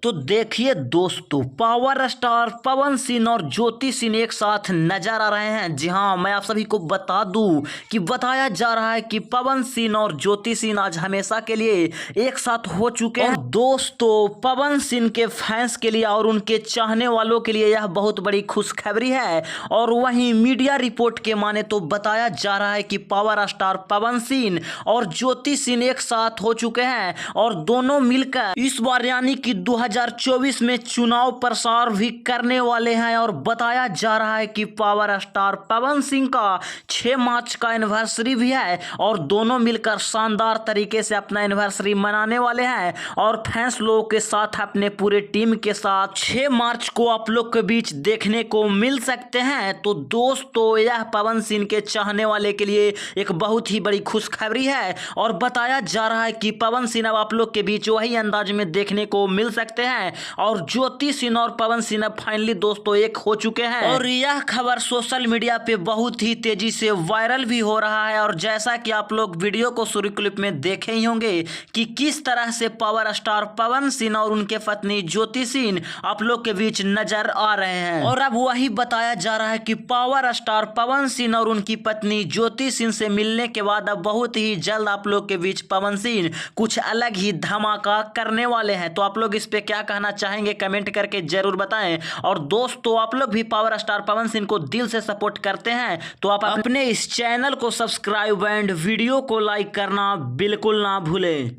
तो देखिए दोस्तों, पावर स्टार पवन सिंह और ज्योति सिंह एक साथ नजर आ रहे हैं। जी हाँ, मैं आप सभी को बता दूं कि बताया जा रहा है कि पवन सिंह और ज्योति सिंह आज हमेशा के लिए एक साथ हो चुके हैं। दोस्तों, पवन सिंह के फैंस के लिए और उनके चाहने वालों के लिए यह बहुत बड़ी खुशखबरी है। और वहीं मीडिया रिपोर्ट के माने तो बताया जा रहा है कि पावर स्टार पवन सिंह और ज्योति सिंह एक साथ हो चुके हैं और दोनों मिलकर इस बार यानी कि 2024 में चुनाव प्रचार भी करने वाले हैं। और बताया जा रहा है कि पावर स्टार पवन सिंह का 6 मार्च का एनिवर्सरी भी है और दोनों मिलकर शानदार तरीके से अपना एनिवर्सरी मनाने वाले हैं और फैंस लोगों के साथ अपने पूरे टीम के साथ 6 मार्च को आप लोग के बीच देखने को मिल सकते हैं। तो दोस्तों, यह पवन सिंह के चाहने वाले के लिए एक बहुत ही बड़ी खुशखबरी है और बताया जा रहा है कि पवन सिंह अब आप लोग के बीच वही अंदाज में देखने को मिल सकते हैं और ज्योति सिंह और पवन सिंह अब फाइनली दोस्तों एक हो चुके हैं। और यह खबर सोशल मीडिया पे बहुत ही तेजी से वायरल भी हो रहा है। और जैसा कि आप लोग वीडियो को शुरू क्लिप में देखे ही होंगे कि किस तरह से पावर स्टार पवन सिंह और उनके पत्नी ज्योति सिंह आप लोग के बीच नजर आ रहे हैं। और अब वही बताया जा रहा है कि पावर स्टार पवन सिंह और उनकी पत्नी ज्योति सिंह से मिलने के बाद अब बहुत ही जल्द आप लोग के बीच पवन सिंह कुछ अलग ही धमाका करने वाले हैं। तो आप लोग इस पे क्या कहना चाहेंगे कमेंट करके जरूर बताएं। और दोस्तों, आप लोग भी पावर स्टार पवन सिंह को दिल से सपोर्ट करते हैं तो आप अपने इस चैनल को सब्सक्राइब एंड वीडियो को लाइक करना बिल्कुल ना भूलें।